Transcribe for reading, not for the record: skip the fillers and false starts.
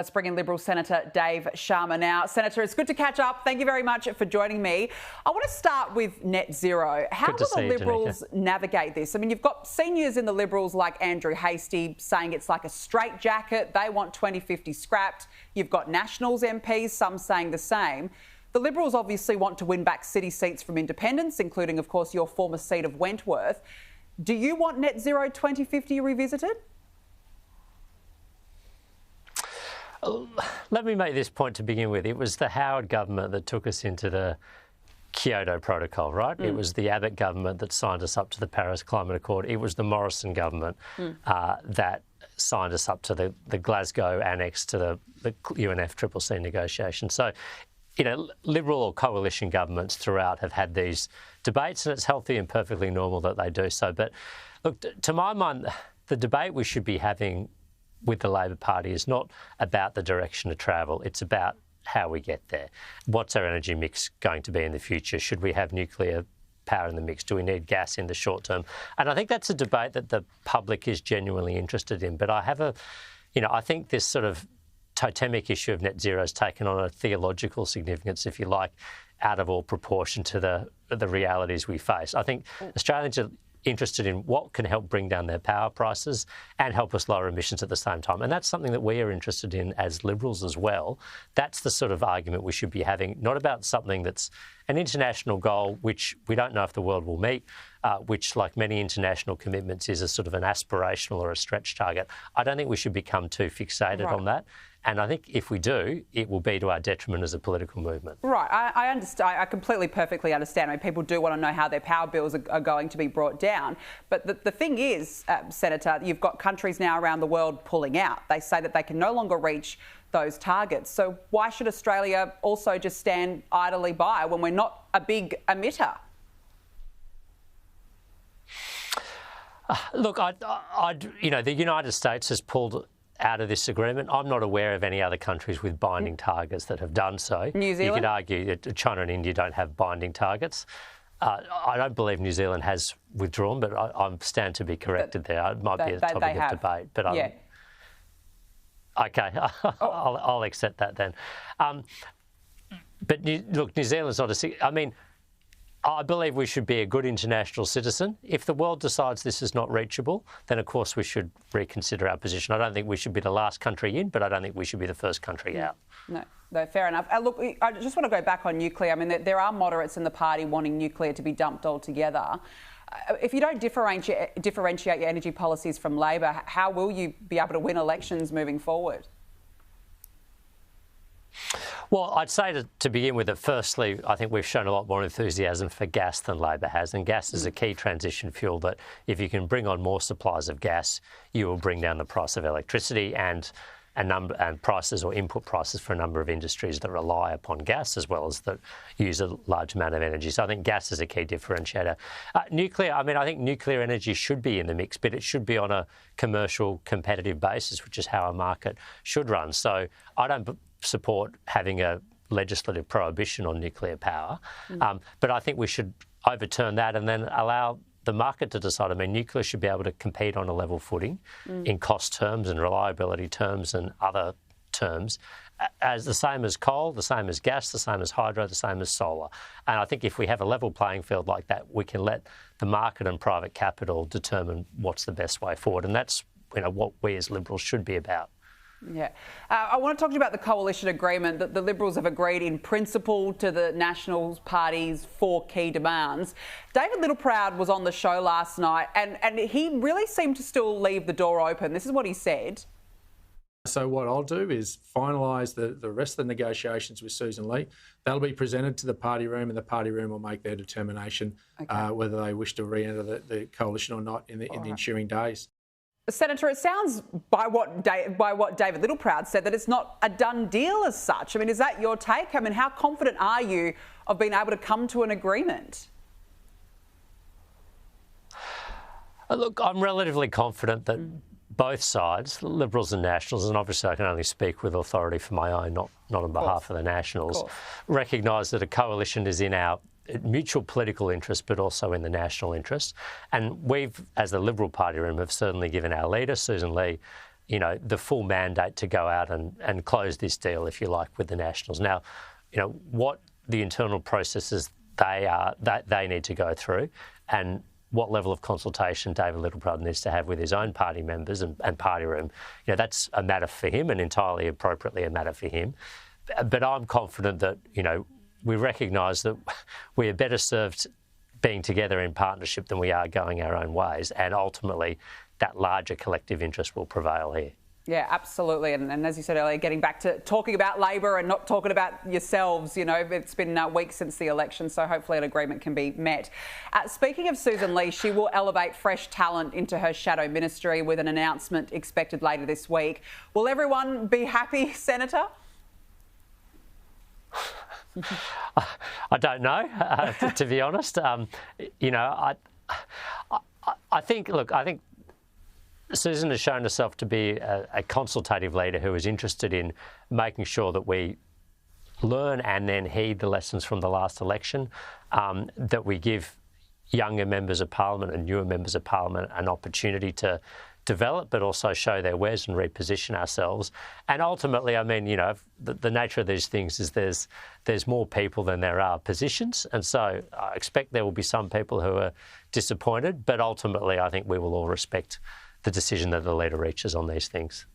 Let's bring in Liberal Senator Dave Sharma now. Senator, it's good to catch up. Thank you very much for joining me. I want to start with net zero. How will the Liberals navigate this? I mean, you've got seniors in the Liberals like Andrew Hastie saying it's like a straitjacket. They want 2050 scrapped. You've got Nationals MPs, some saying the same. The Liberals obviously want to win back city seats from independents, including, of course, your former seat of Wentworth. Do you want net zero 2050 revisited? Let me make this point to begin with. It was the Howard government that took us into the Kyoto Protocol, right? It was the Abbott government that signed us up to the Paris Climate Accord. It was the Morrison government that signed us up to the Glasgow annex to the UNFCCC negotiation. So, you know, Liberal or coalition governments throughout have had these debates, and it's healthy and perfectly normal that they do so. But look, to my mind, the debate we should be having with the Labor Party is not about the direction of travel. It's about how we get there. What's our energy mix going to be in the future? Should we have nuclear power in the mix? Do we need gas in the short term? And I think that's a debate that the public is genuinely interested in. But I think this sort of totemic issue of net zero has taken on a theological significance, if you like, out of all proportion to the realities we face. I think Australians are interested in what can help bring down their power prices and help us lower emissions at the same time. And that's something that we are interested in as Liberals as well. That's the sort of argument we should be having, not about something that's an international goal, which we don't know if the world will meet, which, like many international commitments, is a sort of an aspirational or a stretch target. I don't think we should become too fixated on that. And I think if we do, it will be to our detriment as a political movement. Right. I understand. I completely, perfectly understand. I mean, people do want to know how their power bills are going to be brought down. But the thing is, Senator, you've got countries now around the world pulling out. They say that they can no longer reach those targets. So why should Australia also just stand idly by when we're not a big emitter? Look, the United States has pulled out of this agreement. I'm not aware of any other countries with binding targets that have done so. New Zealand? You could argue that China and India don't have binding targets. I don't believe New Zealand has withdrawn, but I stand to be corrected there. It might be a topic of debate. But OK, I'll accept that then. But look, New Zealand's not I mean, I believe we should be a good international citizen. If the world decides this is not reachable, then of course we should reconsider our position. I don't think we should be the last country in, but I don't think we should be the first country out. No, fair enough. Look, I just want to go back on nuclear. I mean, there are moderates in the party wanting nuclear to be dumped altogether. If you don't differentiate your energy policies from Labor, how will you be able to win elections moving forward? Well, I'd say to begin with that, firstly, I think we've shown a lot more enthusiasm for gas than Labor has, and gas is a key transition fuel that if you can bring on more supplies of gas, you will bring down the price of electricity and prices or input prices for a number of industries that rely upon gas as well as that use a large amount of energy. So I think gas is a key differentiator. Nuclear, I mean, I think nuclear energy should be in the mix, but it should be on a commercial competitive basis, which is how a market should run. So I don't support having a legislative prohibition on nuclear power, but I think we should overturn that and then allow the market to decide. I mean, nuclear should be able to compete on a level footing in cost terms and reliability terms and other terms, as the same as coal, the same as gas, the same as hydro, the same as solar. And I think if we have a level playing field like that, we can let the market and private capital determine what's the best way forward. And that's what we as Liberals should be about. Yeah. I want to talk to you about the coalition agreement that the Liberals have agreed in principle to the National Party's 4 key demands. David Littleproud was on the show last night and he really seemed to still leave the door open. This is what he said. So what I'll do is finalise the rest of the negotiations with Susan Lee. That'll be presented to the party room and the party room will make their determination whether they wish to re-enter the coalition or not in the ensuing days. Senator, it sounds by what David Littleproud said that it's not a done deal as such. I mean, is that your take? I mean, how confident are you of being able to come to an agreement? Look, I'm relatively confident that both sides, Liberals and Nationals, and obviously I can only speak with authority for my own, not on behalf of the Nationals, recognise that a coalition is in our mutual political interest, but also in the national interest. And we've, as the Liberal Party room, have certainly given our leader, Susan Lee, the full mandate to go out and close this deal, if you like, with the Nationals. Now, what the internal processes they need to go through, and what level of consultation David Littleproud needs to have with his own party members and party room, that's a matter for him, and entirely appropriately a matter for him. But I'm confident that, we recognise that we are better served being together in partnership than we are going our own ways, and ultimately that larger collective interest will prevail here. Yeah, absolutely. And as you said earlier, getting back to talking about Labor and not talking about yourselves, it's been weeks since the election, so hopefully an agreement can be met. Speaking of Susan Lee, she will elevate fresh talent into her shadow ministry with an announcement expected later this week. Will everyone be happy, Senator? I don't know, to be honest. I think Susan has shown herself to be a consultative leader who is interested in making sure that we learn and then heed the lessons from the last election, that we give younger members of Parliament and newer members of Parliament an opportunity to develop, but also show their wares and reposition ourselves. And ultimately, the nature of these things is there's more people than there are positions. And so I expect there will be some people who are disappointed, but ultimately I think we will all respect the decision that the leader reaches on these things.